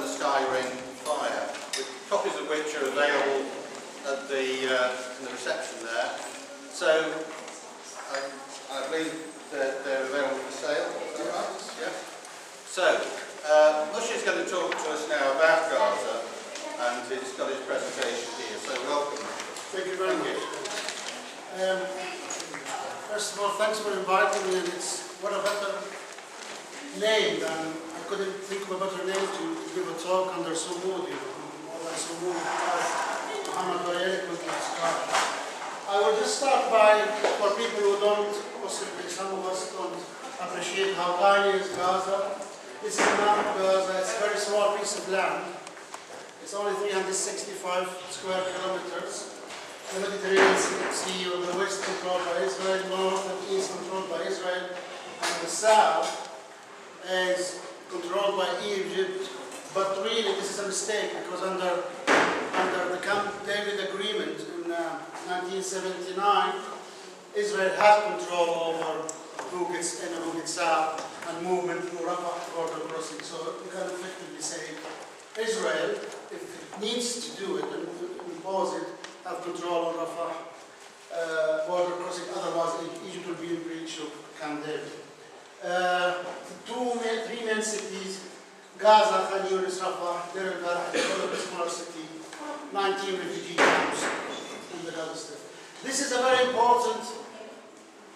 the Sky Ring fire, with copies of which are available at in the reception there. So I believe that they're available for sale. Is that right? Yeah. So Musheir is going to talk to us now about Gaza, and he's got his presentation here. So welcome. Thank you very much. First of all, thanks for inviting me. And what a better name than I couldn't think of a better name to give a talk under Sumud. More than Sumud, as Muhammad very eloquently described. I will just start by, for people who don't, possibly some of us don't appreciate how tiny is Gaza. This is the map of Gaza. It's a very small piece of land. It's only 365 square kilometers. The Mediterranean Sea on the west controlled by Israel, north and east controlled by Israel, and the south is controlled by Egypt. But really this is a mistake, because under the Camp David Agreement in 1979, Israel has control over who gets in and who gets out, and movement through Rafah border crossing. So you can effectively say Israel, if it needs to do it and impose it, have control on Rafah border crossing. Otherwise, Egypt will be in breach of Camp David. Three main cities: Gaza, Khan Yunis, Rafah, Deir al-Balah, a smaller city, 19 refugee camps in the Gaza Strip. This is a very important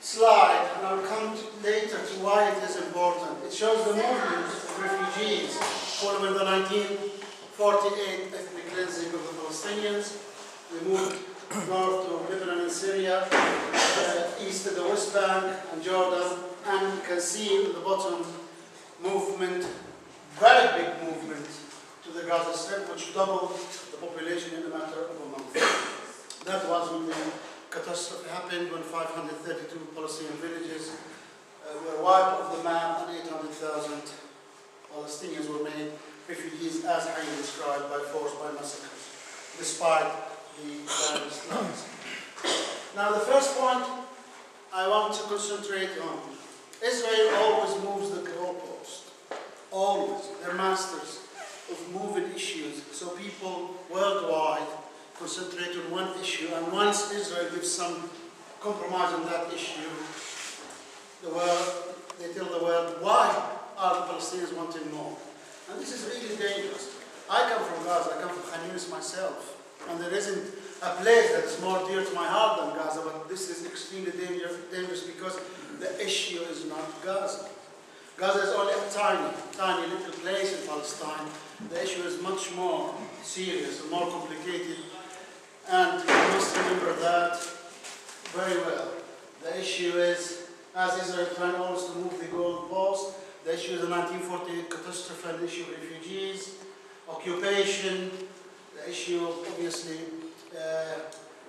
slide, and I'll come later to why it is important. It shows the movement of refugees following the 1948 ethnic cleansing of the Palestinians. They moved north to Lebanon and Syria, east to the West Bank and Jordan, and you can see at the bottom movement, very big movement to the Gaza Strip, which doubled the population in a matter of a month. That was when the catastrophe happened, when 532 Palestinian villages were wiped off the map, and 800,000 Palestinians were made refugees, as highly described, by force, by massacres, despite the various lines. Now, the first point I want to concentrate on: Israel always moves the goalpost. Always. They're masters of moving issues. So people worldwide concentrate on one issue, and once Israel gives some compromise on that issue, they tell the world, why are the Palestinians wanting more? And this is really dangerous. I come from Gaza, I come from Khan Yunis myself, and there isn't a place that's more dear to my heart than Gaza, but this is extremely dangerous because the issue is not Gaza. Gaza is only a tiny little place in Palestine. The issue is much more serious and more complicated, and you must remember that very well. The issue is, as Israel trying always to move the goalpost, the issue is the 1948 catastrophe, and the issue of refugees, occupation, the issue of, obviously,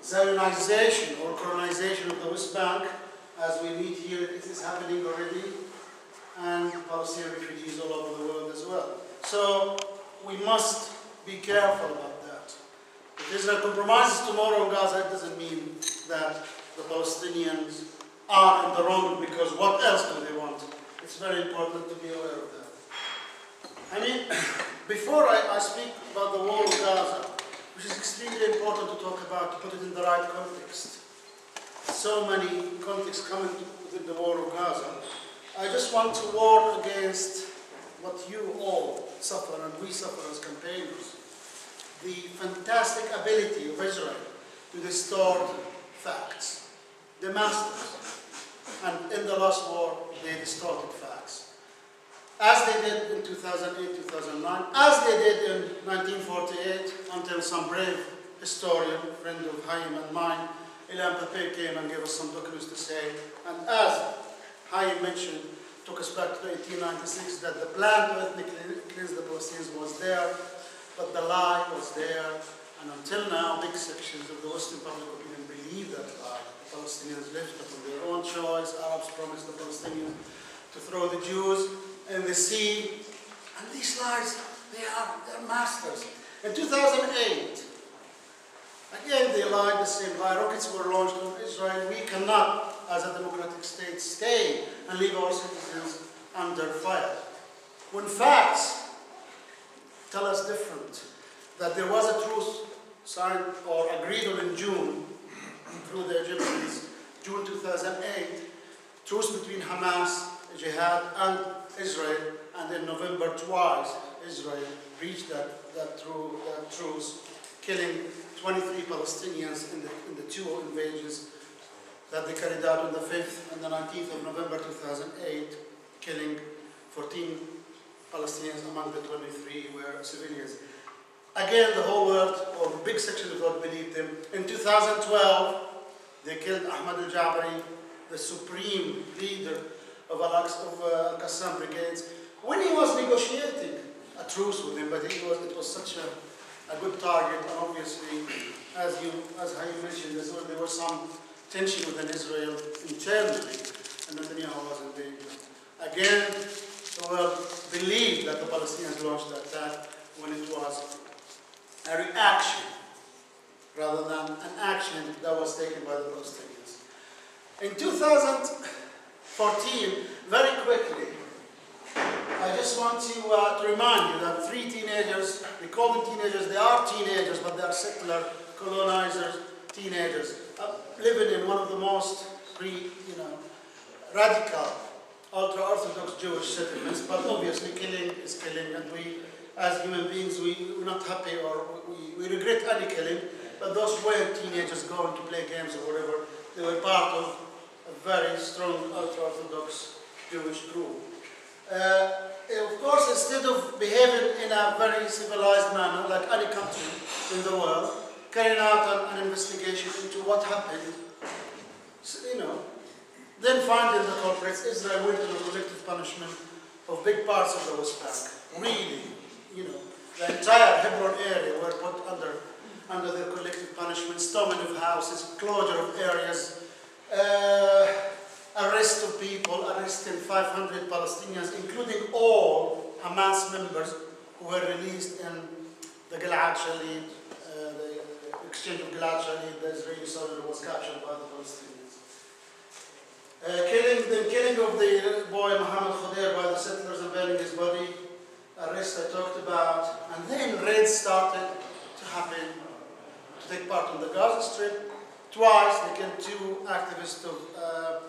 Zionization or colonization of the West Bank. As we meet here, it is happening already, and Palestinian refugees all over the world as well. So we must be careful about that. If Israel compromises tomorrow in Gaza, it doesn't mean that the Palestinians are in the wrong, because what else do they want? It's very important to be aware of that. I mean, before I speak about the war of Gaza, which is extremely important to talk about, to put it in the right context. So many contexts coming within the war of Gaza. I just want to warn against what you all suffer, and we suffer as campaigners. The fantastic ability of Israel to distort facts. The masters. And in the last war, they distorted facts. As they did in 2008, 2009, as they did in 1948, until some brave historian, friend of Haim and mine, Ilan Pape, came and gave us some documents to say, and as Haim mentioned, took us back to 1896, that the plan to ethnically cleanse the Palestinians was there, but the lie was there, and until now, big sections of the Western public opinion believe that lie. The Palestinians left upon their own choice. Arabs promised the Palestinians to throw the Jews in the sea, and these lies, they're masters. In 2008, again they lied the same lie. Rockets were launched on Israel. We cannot, as a democratic state, stay and leave our citizens under fire. When facts tell us different. That there was a truce signed or agreed on in June through the Egyptians, June 2008, truce between Hamas, Jihad, and Israel, and in November twice, Israel reached that truce, killing 23 Palestinians in the two invasions that they carried out on the 5th and the 19th of November 2008, killing 14 Palestinians among the 23 were civilians. Again, the whole world, or a big section of the world, believed them. In 2012, they killed Ahmad al-Jabari, the supreme leader of Al-Qassam brigades, when he was negotiating a truce with him, but it was such a good target, and obviously, as Hayy mentioned as well, there was some tension within Israel internally, and Netanyahu was in danger. Again, the world believed that the Palestinians launched the attack when it was a reaction rather than an action that was taken by the Palestinians. In 2014, very quickly, I just want to remind you that 3 teenagers, we call them teenagers, they are teenagers, but they are secular colonizers, teenagers, living in one of the most radical, ultra-Orthodox Jewish settlements, but obviously killing is killing, and we, as human beings, we're not happy or we regret any killing, but those weren't teenagers going to play games or whatever. They were part of a very strong ultra-Orthodox Jewish group. Of course, instead of behaving in a very civilized manner, like any country in the world, carrying out an investigation into what happened, then finding the culprits, Israel went to the collective punishment of big parts of the West Bank. Really, the entire Hebron area were put under their collective punishment, storming of houses, closure of areas, arrest of people, arresting 500 Palestinians, including all Hamas members who were released in the Gilad Shalit, the exchange of Gilad Shalit, the Israeli soldier was captured by the Palestinians. The killing of the boy Mohammed Khudair by the settlers and burning his body, arrest I talked about, and then raids started to happen, to take part on the Gaza Strip. Twice they killed 2 activists of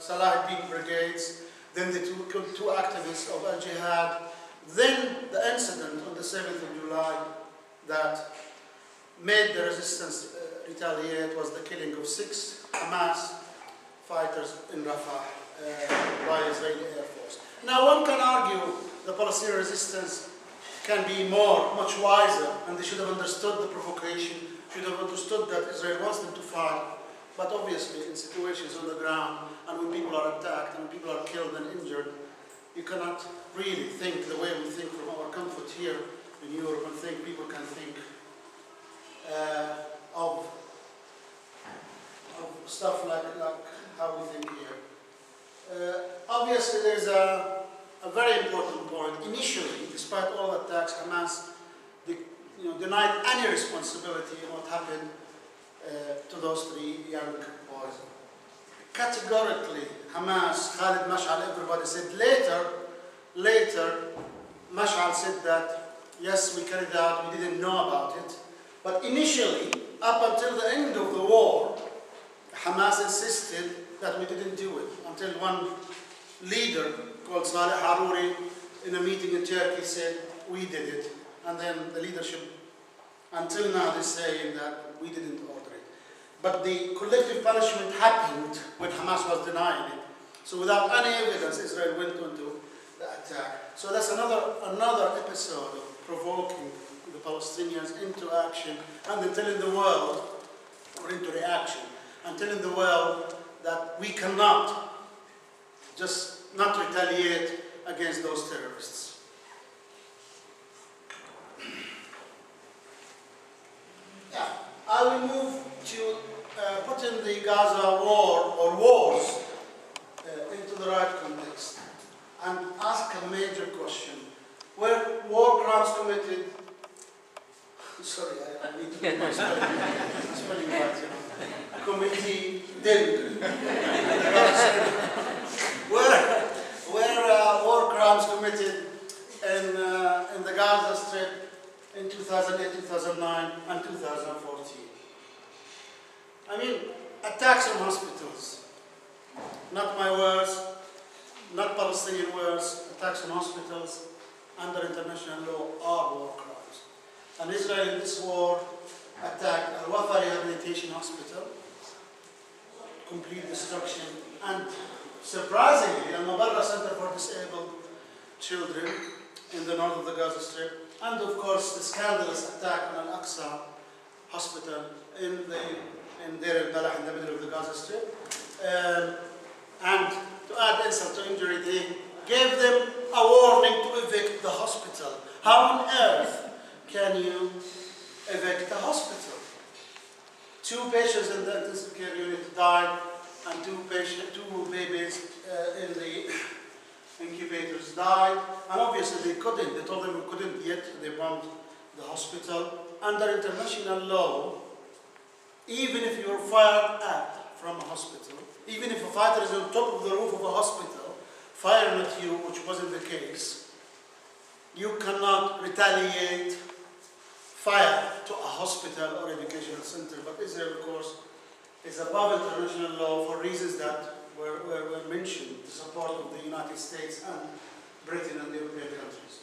Salah ad-Din brigades, then they killed 2 activists of al-Jihad. Then the incident on the 7th of July that made the resistance retaliate was the killing of 6 Hamas fighters in Rafah by Israeli Air Force. Now one can argue the Palestinian resistance can be much wiser, and they should have understood the provocation, should have understood that Israel wants them to fight. But obviously, in situations on the ground, and when people are attacked, and when people are killed and injured, you cannot really think the way we think from our comfort here in Europe, and think people can think of stuff like how we think here. Obviously, there's a very important point. Initially, despite all attacks, Hamas denied any responsibility in what happened to those 3 young boys. Categorically, Hamas, Khalid Mash'al, everybody said later, Mash'al said that, yes, we carried out, we didn't know about it. But initially, up until the end of the war, Hamas insisted that we didn't do it, until one leader called Saleh Haruri in a meeting in Turkey said, we did it. And then the leadership, until now, they're saying that we didn't order it. But the collective punishment happened when Hamas was denying it. So without any evidence, Israel went into the attack. So that's another episode of provoking the Palestinians into action and then telling the world, or into reaction, and telling the world that we cannot just not retaliate against those terrorists. Yeah, I will move to putting the Gaza war or wars into the right context and ask a major question. Were war crimes committed? Sorry, I need to do my spelling right, Committee did. Were war crimes committed in the Gaza Strip in 2008, 2009, and 2014. I mean, attacks on hospitals. Not my words, not Palestinian words. Attacks on hospitals under international law are war crimes. And Israel in this war attacked al-Farra Rehabilitation Hospital, complete destruction, and surprisingly, al-Musheir Center for Disabled Children in the north of the Gaza Strip, and of course the scandalous attack on Al-Aqsa Hospital in Deir al-Balah in the middle of the Gaza Strip. And to add insult to injury, they gave them a warning to evict the hospital. How on earth can you evict the hospital? 2 patients in the intensive care unit died, and 2 babies in the incubators died. And obviously they couldn't. They told them we couldn't yet. They bombed the hospital. Under international law, even if you're fired at from a hospital, even if a fighter is on top of the roof of a hospital, firing at you, which wasn't the case, you cannot retaliate fire to a hospital or educational center. But Israel, of course, is above international law for reasons that were mentioned, the support of the United States and Britain and the European countries.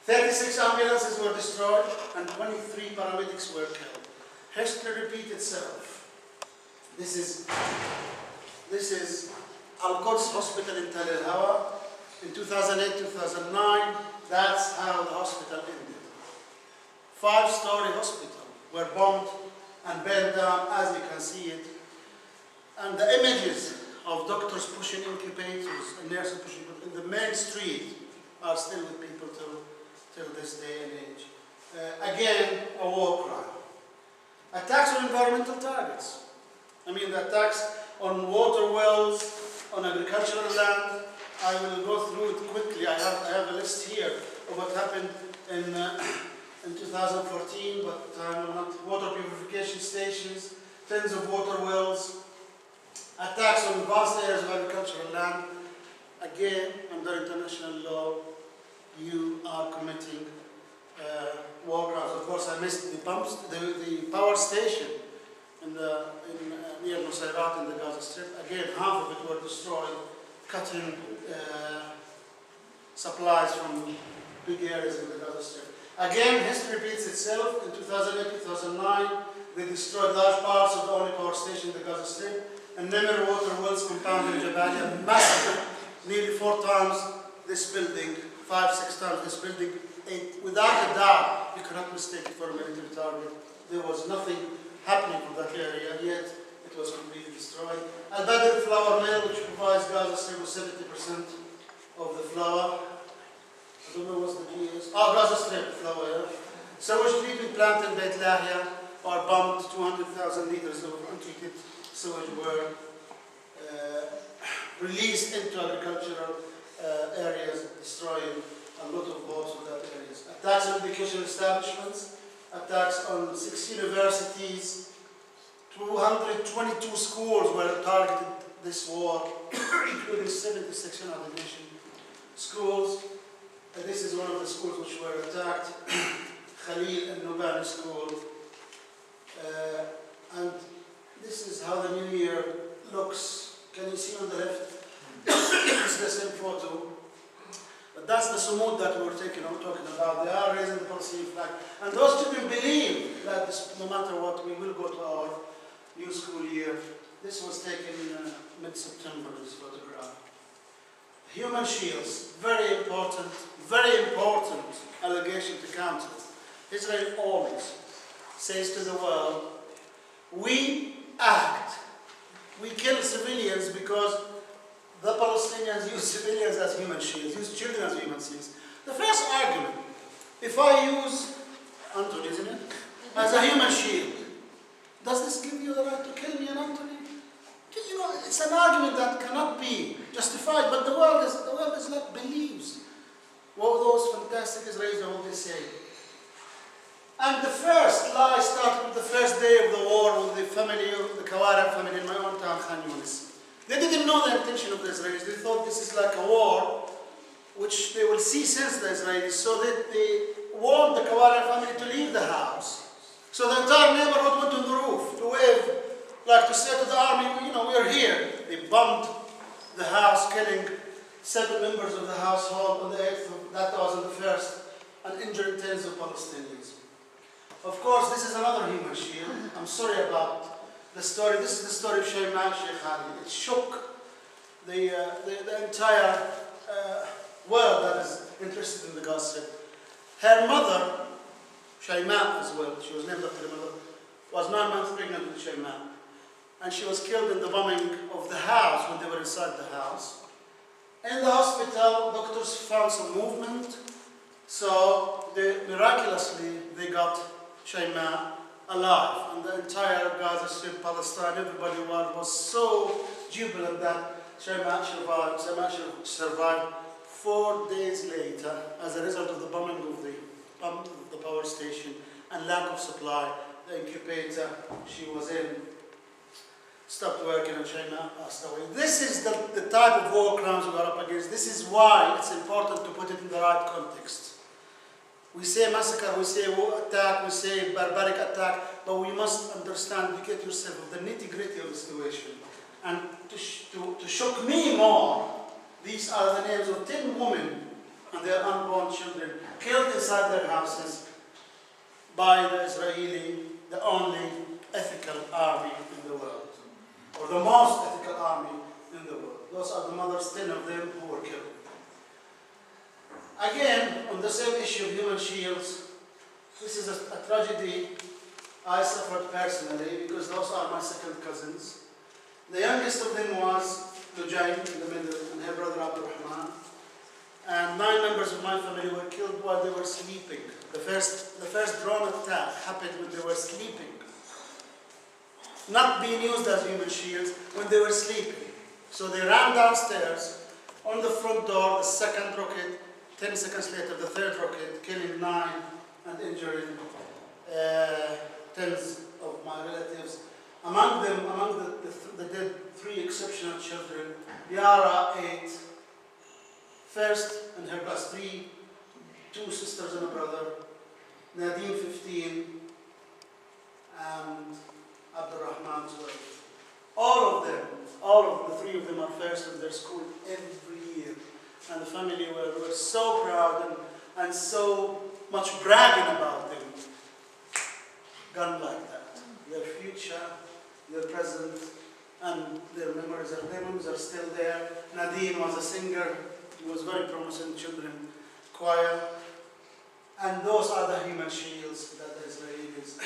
36 ambulances were destroyed and 23 paramedics were killed. History repeats itself. This is Al-Quds Hospital in Tel El-Hawa. In 2008, 2009, that's how the hospital ended. 5-story hospital were bombed and burned down, as you can see it. And the images of doctors pushing incubators and nurses pushing in the main street are still with people till this day and age. Again, a war crime. Attacks on environmental targets. I mean, the attacks on water wells, on agricultural land. I will go through it quickly. I have a list here of what happened in 2014, but time will not. Water purification stations, tens of water wells, attacks on vast areas of agricultural land. Again, under international law, you are committing war crimes. Of course, I missed the power station near Musheir in the Gaza Strip. Again, half of it were destroyed, cutting supplies from big areas in the Gaza Strip. Again, history repeats itself. In 2008, 2009, they destroyed large parts of the only power station in the Gaza Strip. And Nemir Water Wells compound in Jabalia, massive, nearly 4 times this building, 5-6 times this building. Without a doubt, you cannot mistake it for a military target. There was nothing happening from that area, yet it was completely destroyed. Al-Badr flour mill, which provides Gaza Strip with 70% of the flour. I don't know what the G is. Gaza Strip flour, yeah. Sewage treatment plant in Beit Lahia are bombed. 200,000 liters of untreated sewage were released into agricultural areas, destroying a lot of boats in that areas. Attacks on educational establishments, attacks on 6 universities, 222 schools were targeted this war, including 76 United Nations schools. This is one of the schools which were attacked, Khalil and Nubani School. And this is how the new year looks. Can you see on the left? It's the same photo. But that's the Sumud that we were talking about. They are raising the Palestinian flag. And those children believe that no matter what, we will go to our new school year. This was taken in mid-September, this photograph. Human shields, very important allegation to counter. Israel always says to the world, we act, we kill civilians because the Palestinians use civilians as human shields, use children as human shields. The first argument, if I use Anthony, isn't it, as a human shield, does this give you the right to kill me and Anthony? You know, it's an argument that cannot be justified, but the world is not believes what those fantastic Israelis always say. And the first lie started with the first day of the war with the family of the Kawara family in my own town, Khan Yunis. They didn't know the intention of the Israelis. They thought this is like a war which they will see since the Israelis. So they warned the Kawara killed the house. So the entire neighborhood went on the roof to wave, like to say to the army, you know, we are here. They bombed the house, killing 7 members of the household on the 8th of, that was on the 1st, and injuring tens of Palestinians. Of course, this is another human shield. I'm sorry about the story. This is the story of Shayma Sheikh Ali. It shook the entire world that is interested in the Gaza. Her mother, Shayma as well, she was named after her mother, was 9 months pregnant with Shayma. And she was killed in the bombing of the house when they were inside the house. In the hospital, doctors found some movement, so miraculously they got Shayma alive. And the entire Gaza Strip, Palestine, everybody was so jubilant that Shayma survived 4 days later as a result of the bombing of the power station and lack of supply. The incubator she was in stopped working and Shayma passed away. This is the type of war crimes we are up against. This is why it's important to put it in the right context. We say massacre, we say war attack, we say barbaric attack, but we must understand, educate yourself of the nitty-gritty of the situation. And to shock me more, these are the names of 10 women and their unborn children killed inside their houses by the Israeli, the only ethical army in the world, or the most ethical army in the world. Those are the mothers, 10 of them who were killed. Again, on the same issue of human shields, this is a tragedy I suffered personally because those are my second cousins. The youngest of them was Lujayn in the middle, and her brother Abdurrahman. And 9 members of my family were killed while they were sleeping. The first drone attack happened when they were sleeping. Not being used as human shields when they were sleeping. So they ran downstairs on the front door, the second rocket, 10 seconds later the third rocket, killing 9 and injuring tens of my relatives. Among the dead, 3 exceptional children. Yara, 8, first in her class 3, 2 sisters and a brother. Nadim, 15, and Abdurrahman, 12. All of the 3 of them are first in their school every year. And the family were so proud and so much bragging about them. Gone like that. Their future, their present, and their memories are still there. Nadim was a singer. He was very promising children choir. And those are the human shields that the Israelis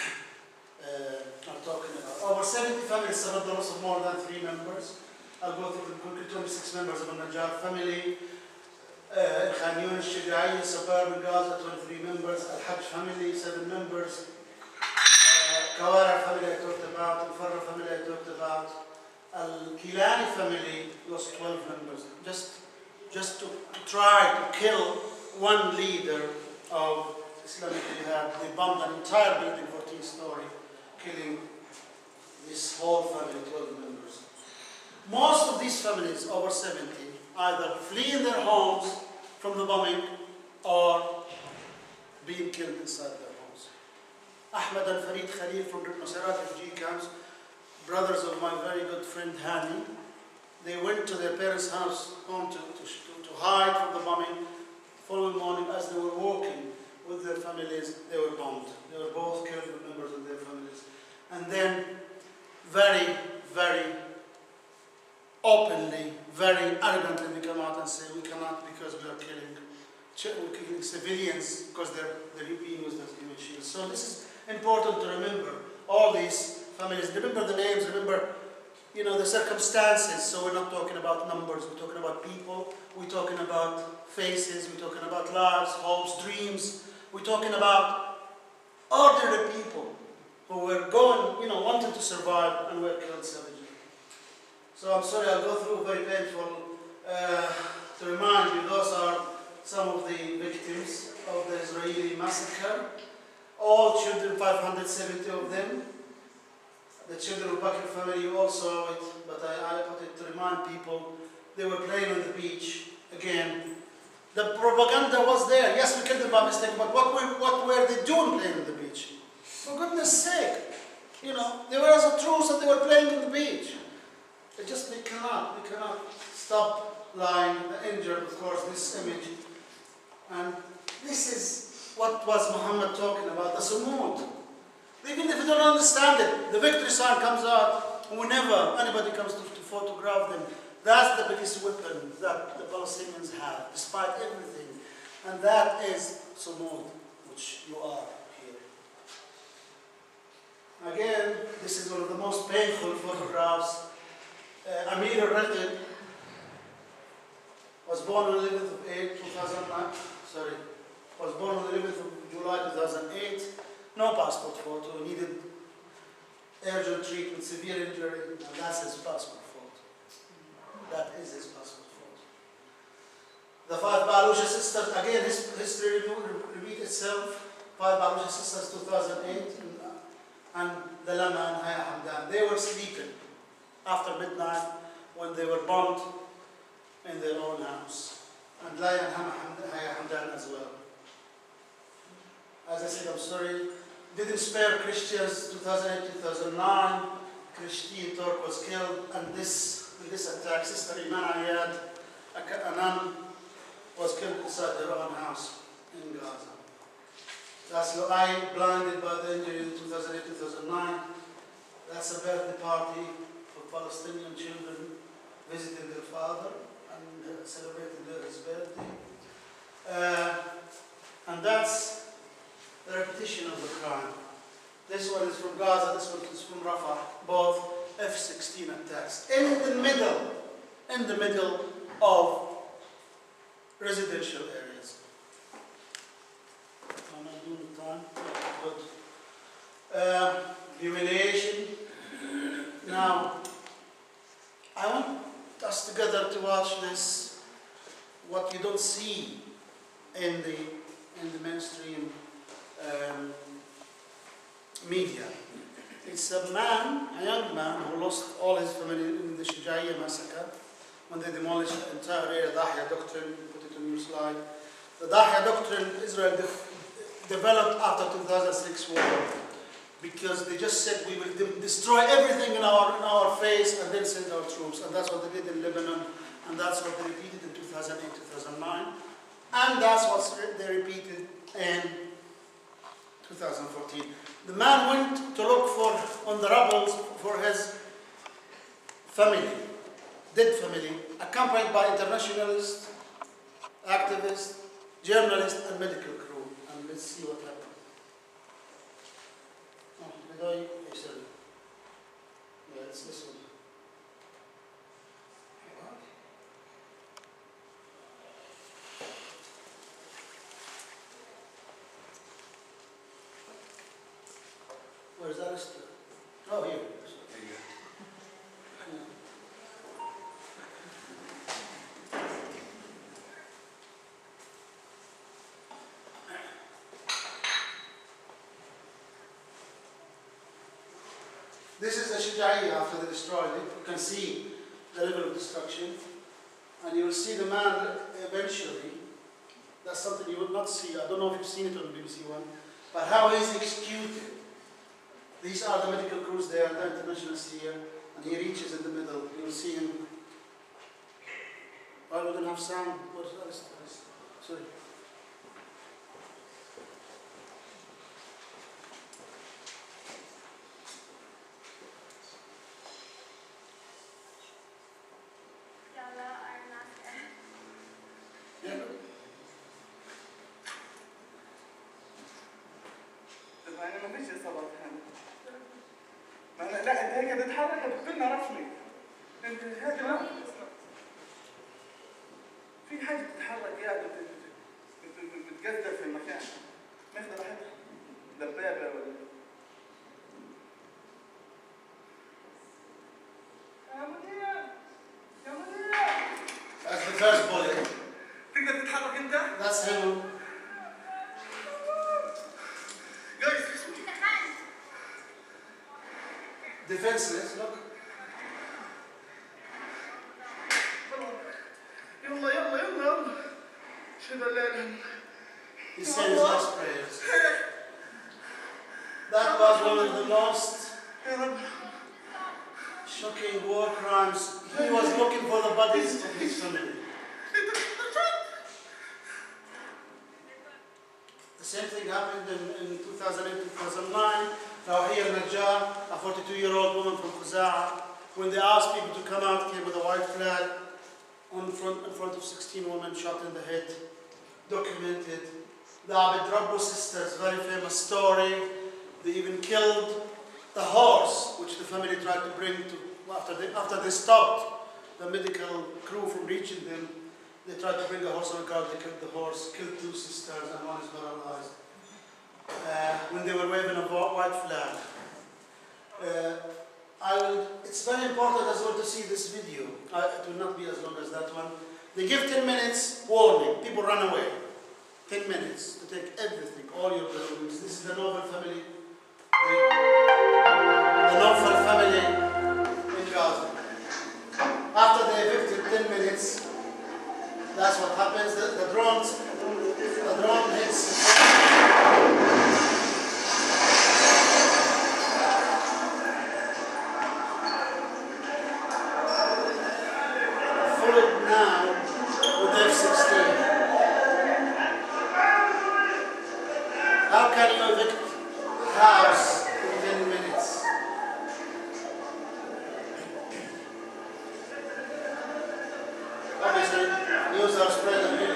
are talking about. Over 70 families suffered the loss of more than 3 members. I'll go through the quickly. 26 members of the Najjar family. Khan Yunis, Shijai, suburban Gaza, 23 members. Al-Hajj family, 7 members. Kawara family I talked about. al-Farra family I talked about. Al-Kilani family lost 12 members. Just to try to kill one leader of Islamic Jihad. They bombed an entire building, 14-story, killing this whole family, 12 members. Most of these families, over 70, either fleeing their homes from the bombing or being killed inside their homes. Ahmed and Farid Khalil from the Musheir refugee camps, brothers of my very good friend Hani, they went to their parents' home to hide from the bombing. Following morning, as they were walking with their families, they were bombed. They were both killed with members of their families. And then, very, very openly, very arrogantly, we come out and say we cannot because we are killing civilians because they're being used as human shields. So this is important to remember. All these families, remember the names, remember the circumstances. So we're not talking about numbers, we're talking about people, we're talking about faces, we're talking about lives, hopes, dreams. We're talking about ordinary people who were going, wanting to survive and were killed savagely. So I'm sorry, I'll go through very painful to remind you, those are some of the victims of the Israeli massacre. All children, 570 of them. The children of Bakr family, you all saw it, but I put it to remind people, they were playing on the beach again. The propaganda was there. Yes, we killed them by mistake, but what were they doing playing on the beach? You know, they were as a truce and they were playing on the beach. They cannot stop lying, the injured, of course, this image. And this is what was Muhammad talking about, the Sumud. Even if you don't understand it, the victory sign comes out whenever anybody comes to photograph them. That's the biggest weapon that the Palestinians have, despite everything. And that is Sumud, which you are here. Again, this is one of the most painful photographs. Amir al-Ratib was born on the 11th of 8, 2009. Was born on the 11th of July 2008. No passport photo. He needed urgent treatment, severe injury, and that's his passport photo. That is his passport photo. The 5 Baluchi sisters, again, history repeats itself. 5 Baluchi sisters, 2008, and the Lama and Haya Hamdan. They were sleeping after midnight when they were bombed in their own house. And Laya and Haya Hamdan as well. As I said, I'm sorry, didn't spare Christians. 2008, 2009, Christine Turk was killed, and in this attack, Sister Iman Ayad, a nun, was killed inside her own house in Gaza. That's Lu'ay, blinded by the injury in 2008, 2009. That's a birthday party for Palestinian children visiting their father and celebrating his birthday. And that's the repetition of the crime. This one is from Gaza, this one is from Rafah, both F-16 attacks. In the middle of residential areas. I'm not doing the time, good. Humiliation. Now, I want us together to watch this, what you don't see in the mainstream media. It's a young man who lost all his family in the Shujaiya massacre when they demolished the entire area, Dahya doctrine, put it on your slide. The Dahya doctrine Israel developed after 2006 war because they just said we will destroy everything in our face and then send our troops. And that's what they did in Lebanon, and that's what they repeated in 2008, 2009. And that's what they repeated in 2014. The man went to look on the rubble for his family, dead family, accompanied by internationalists, activists, journalists, and medical crew. And let's see what happened. Oh, did I? Sorry. Yeah, it's this one. Where's that? Oh, here. This is the Shujaiya after they destroyed it. You can see the level of destruction. And you will see the man eventually. That's something you will not see. I don't know if you've seen it on the BBC One. But how he's executed. These are the medical crews there, the internationalists here. And he reaches in the middle. You will see him. Oh, we don't have sound. What is that? Sorry. انا ما فيش اصابات هنا. لا انت هيك بتتحرك بتقولنا رسمي. انت هيك ما في حاجه بتتحرك قاعد بتقدر في المكان. ماخذ راحتها. دبابه ولا يا مدير يا مدير. That's the first bullet. تقدر تتحرك انت؟ That's him. Defenseless, look. يلا يلا يلا. شد الليل. He said his last prayers. That was one of the most يا رب. Shocking war crimes. He was looking for the bodies of his family. The same thing happened in 2008, 2009. Here Najjar, a 42-year-old woman from Khuza'a, when they asked people to come out, came with a white flag in front of 16 women shot in the head. Documented. The Abed Rabbo sisters, very famous story. They even killed the horse, which the family tried to bring to, after they stopped the medical crew from reaching them. They tried to bring a horse on a cart, they killed the horse, killed 2 sisters, and 1 is paralyzed. When they were waving a white flag. It's very important as well to see this video. It will not be as long as that one. They give 10 minutes warning, people run away. 10 minutes to take everything, all your belongings. This is the Novel family. The Novel family in Gaza. After they evicted 10 minutes, that's what happens. The drone hits. Followed now with F-16. How can you evict a house in 10 minutes? Obviously, news are spread and people.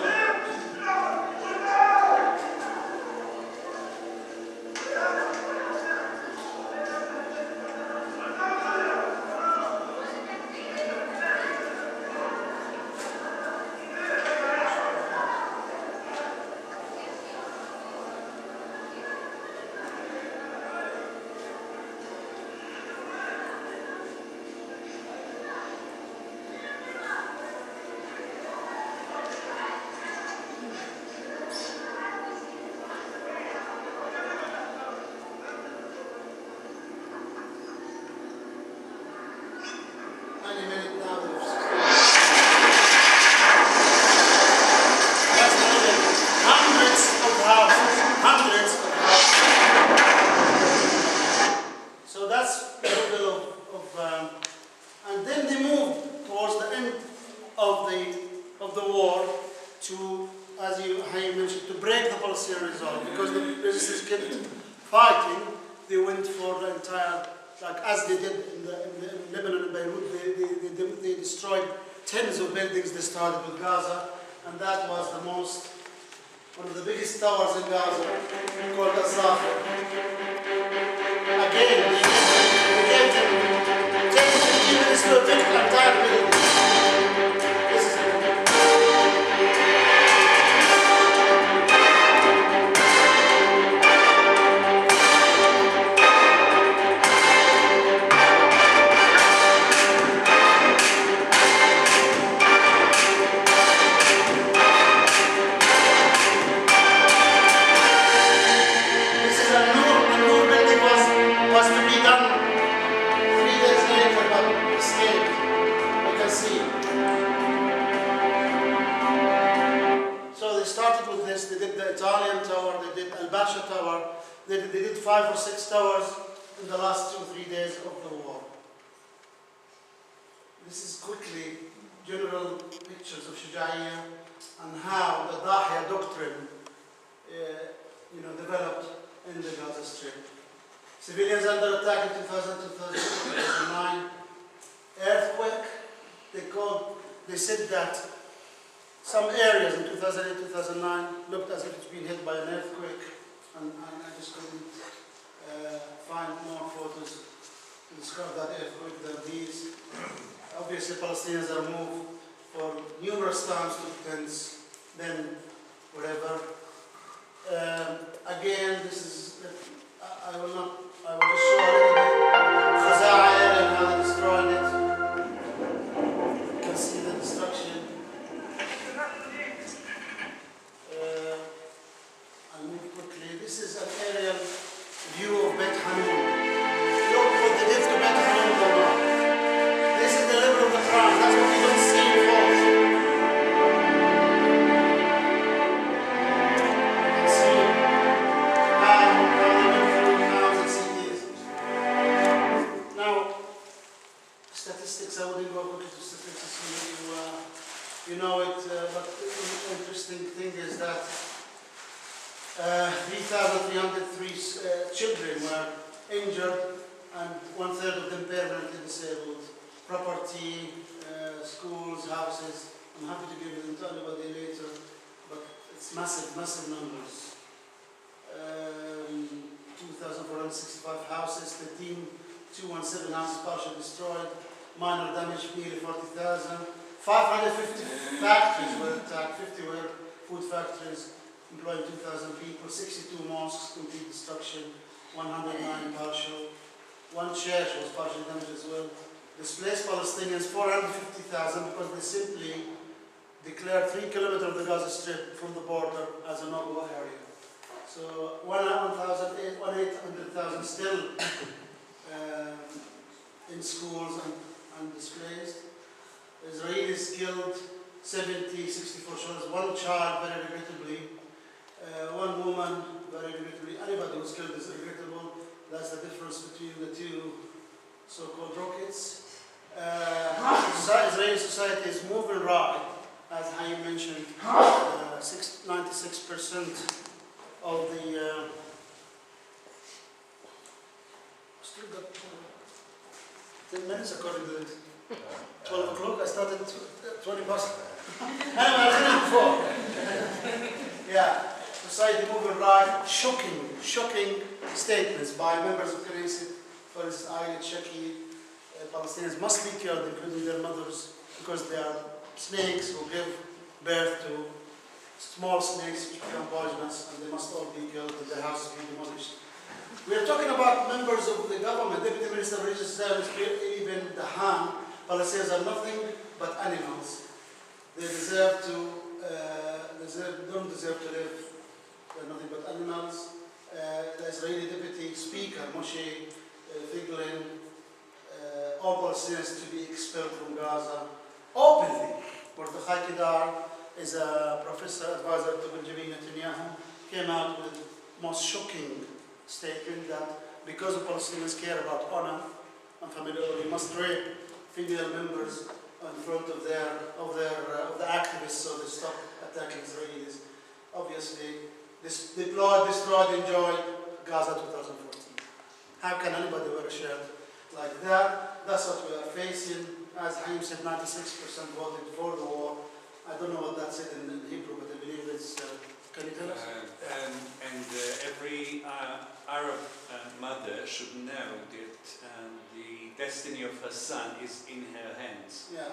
Any minute now, there's that's another hundreds of houses. So that's a little bit of and then they moved towards the end of the war to, as Hayy mentioned, to break the Palestinian resolve, because the resistance kept fighting. They went for the entire, like as they did in Lebanon and Beirut, they destroyed tens of buildings. They started with Gaza, and that was one of the biggest towers in Gaza, called al-Farra. Again, they gave them 10 to 15 minutes to evict the entire building. This is it. Was to be done 3 days later, but escaped. You can see. So they started with this. They did the Italian tower. They did al-Basha tower. They did 5 or 6 towers in the last 2 or 3 days of the war. This is quickly general pictures of Shuja'iyya and how the Dahiya doctrine, developed in the Gaza Strip. Civilians under attack in 2009. Earthquake. They said that some areas in 2008, 2009 looked as if it's been hit by an earthquake, and I just couldn't find more photos to describe that earthquake than these. Obviously, Palestinians are moved for numerous times to tents, then wherever. Again, this is. I will just show a little bit Khuza'a area and how they destroyed it. You can see the destruction. I'll move quickly. This is an aerial view of Beit Hanun. Look what they did to Beit Hanun. This is the level of the crime. That's what we don't see in photos. You can see how they went through houses. disabled, property, schools, houses. I'm happy to give them to anybody later, but it's massive, massive numbers. 2,465 houses, 13,217 houses partially destroyed, minor damage nearly 40,000. 550 factories were attacked, 50 were food factories, employing 2,000 people, 62 mosques, complete destruction, 109 partial. One church was partially damaged as well. Displaced Palestinians, 450,000, because they simply declared 3 kilometers of the Gaza Strip from the border as a no-go area. So 1,800,000 still in schools and displaced. Israelis killed 70, 64 children, one child very regrettably, one woman very regrettably. Anybody who's killed is regrettable. That's the difference between the two so-called rockets. Israeli society is moving right, as Hayim mentioned. 96% of the still got 10 minutes according to it. 12 o'clock, I started 20 past. Yeah, society moving right. Shocking statements by members of Knesset. For instance, Ayat Shaki, Palestinians must be killed, including their mothers, because they are snakes who give birth to small snakes which become poisonous, and they must all be killed and their houses be demolished. We are talking about members of the government, Deputy Minister of Religious Service, even the Han. Palestinians are nothing but animals. They deserve to, don't deserve to live. They're nothing but animals. The Israeli Deputy Speaker, Musheir, Figlin, all Palestinians to be expelled from Gaza openly. Mordechai Kedar is a professor advisor to Benjamin Netanyahu, came out with the most shocking statement that because the Palestinians care about honor and familiarity, we must rape female members in front of the activists so they stop attacking Israelis. Obviously, this deployed, destroyed, enjoyed Gaza 2014. How can anybody wear a shirt like that? That's what we are facing. As Haim said, 96% voted for the war. I don't know what that said in Hebrew, but I believe it's. Can you tell us? Every Arab mother should know that the destiny of her son is in her hands. Yeah.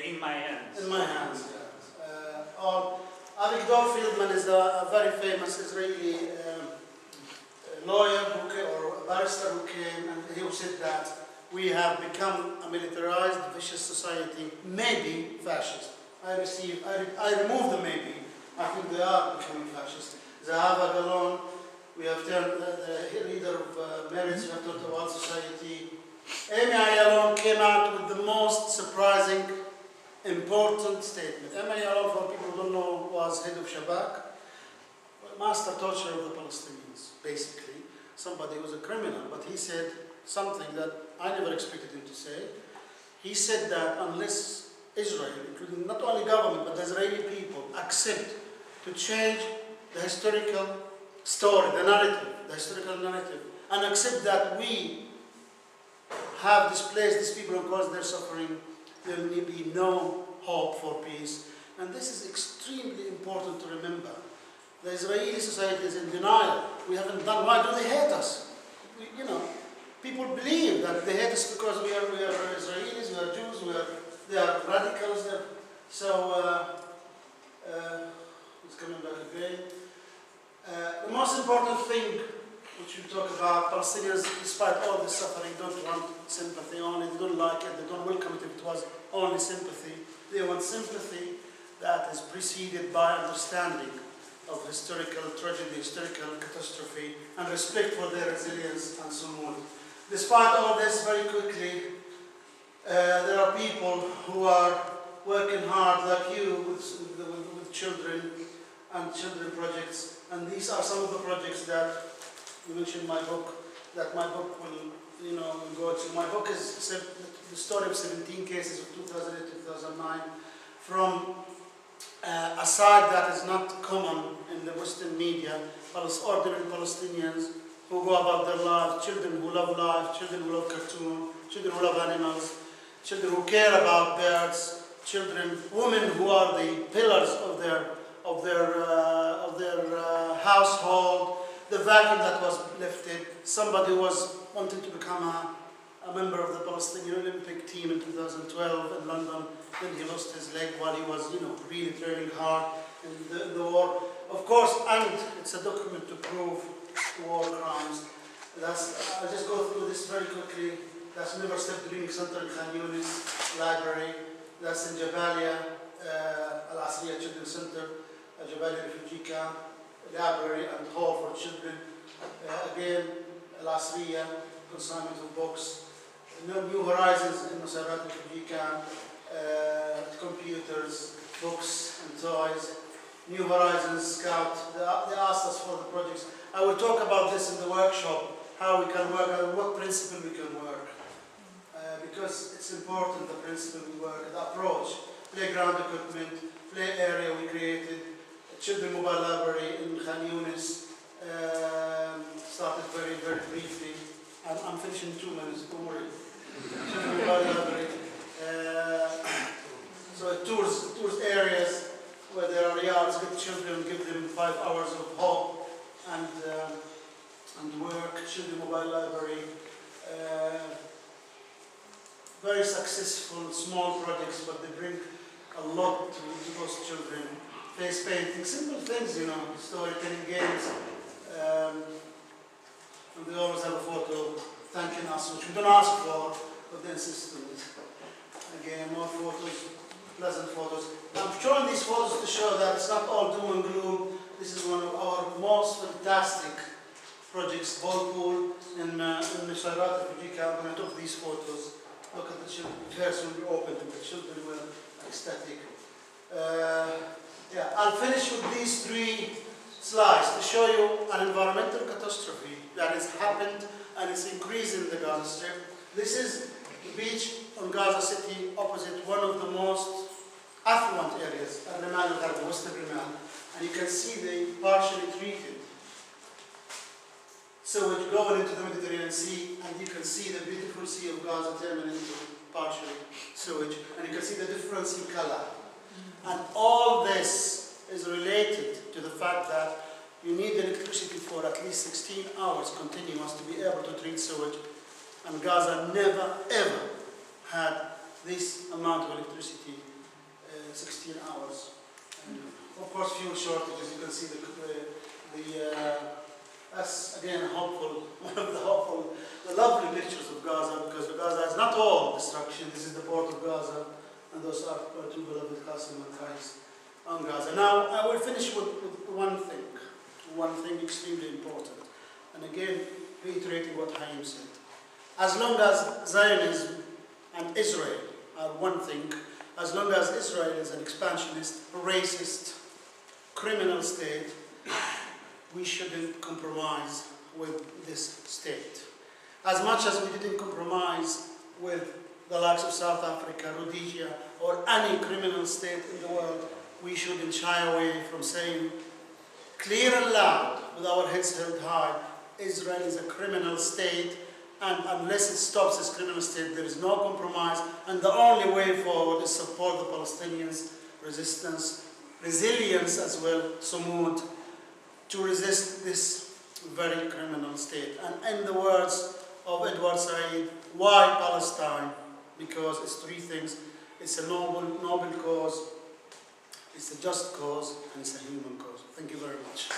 In my hands. In my hands, yeah. Avigdor Fieldman is a very famous Israeli lawyer or a barrister who came and he said that we have become a militarized, vicious society, maybe fascist. I removed the maybe. I think they are becoming fascist. Zahava Galon, we have turned the leader of Meretz, we have turned the world society. Amy Ayalon came out with the most surprising, important statement. Amy Ayalon, for people who don't know, was head of Shabak, master torturer of the Palestinians, basically. Somebody who was a criminal, but he said something that I never expected him to say. He said that unless Israel, including not only government, but the Israeli people, accept to change the historical story, the historical narrative, and accept that we have displaced these people and caused their suffering, there will be no hope for peace. And this is extremely important to remember. The Israeli society is in denial. We haven't done. Why do they hate us? People believe that they hate us because we are Israelis, we are Jews, they are radicals. It's coming back again. The most important thing which we talk about, Palestinians, despite all the suffering, don't want sympathy only. They don't like it. They don't welcome it if it was only sympathy. They want sympathy that is preceded by understanding of historical tragedy, historical catastrophe, and respect for their resilience and Sumud. Despite all this, very quickly, there are people who are working hard, like you, with children and children projects. And these are some of the projects that you mentioned in my book, that my book will go to. My book is the story of 17 cases of 2008-2009 from a side that is not common in the Western media, ordinary Palestinians who go about their lives, children who love life, children who love cartoon, children who love animals, children who care about birds, children, women who are the pillars of their household, the vacuum that was lifted, somebody who was wanting to become a member of the Palestinian Olympic team in 2012 in London. Then he lost his leg while he was, really training hard in the war. Of course, and it's a document to prove war crimes. I'll just go through this very quickly. That's Never Stop Dreaming Center in Khan Yunis Library. That's in Jabalia, Al-Asriya Children's Center, Jabalia Refugee Camp, Library and Hall for Children. Again, Al-Asriya, consignment of books. New Horizons in Musheir Refugee Camp, computers, books and toys. New Horizons Scout, they asked us for the projects. I will talk about this in the workshop, how we can work and what principle we can work. Because it's important, the principle we work, the approach. Playground equipment, play area we created, children mobile library in Khan Yunis, started very, very briefly. I'm finishing in 2 minutes, don't worry. Children mobile library. So it tours areas where there are yards, get children, give them 5 hours of hope and work. Children mobile library. Very successful, small projects, but they bring a lot to those children. Face painting, simple things, storytelling games. And they always have a photo thanking us, which we don't ask for, but they insist on it. Again, more photos, pleasant photos. I'm showing these photos to show that it's not all doom and gloom. This is one of our most fantastic projects, ball pool in Musheir Refugee Camp. When I took these photos, look at the children. The first will be open, and the children were ecstatic. I'll finish with these 3 slides to show you an environmental catastrophe that has happened and is increasing the Gaza Strip. This is the beach on Gaza City opposite one of the most affluent areas, Al-Rimal al-Gharbi, Western Rimal. And you can see the partially treated sewage going into the Mediterranean Sea, and you can see the beautiful Sea of Gaza turning into partially sewage, and you can see the difference in color. And all this is related to the fact that you need electricity for at least 16 hours continuous to be able to treat sewage. And Gaza never, ever had this amount of electricity, 16 hours. And of course, fuel shortages. You can see that's again hopeful, one of the lovely pictures of Gaza, because Gaza is not all destruction. This is the port of Gaza, and those are our 2 beloved Qasim and Qais on Gaza. Now, I will finish with one thing extremely important. And again, reiterating what Haim said. As long as Zionism and Israel are one thing, as long as Israel is an expansionist, racist, criminal state, we shouldn't compromise with this state. As much as we didn't compromise with the likes of South Africa, Rhodesia, or any criminal state in the world, we shouldn't shy away from saying clear and loud, with our heads held high, Israel is a criminal state, and unless it stops this criminal state, there is no compromise, and the only way forward is support the Palestinians' resistance, resilience as well, Sumud, to resist this very criminal state. And in the words of Edward Said, why Palestine? Because it's 3 things. It's a noble cause, it's a just cause, and it's a human cause. Thank you very much.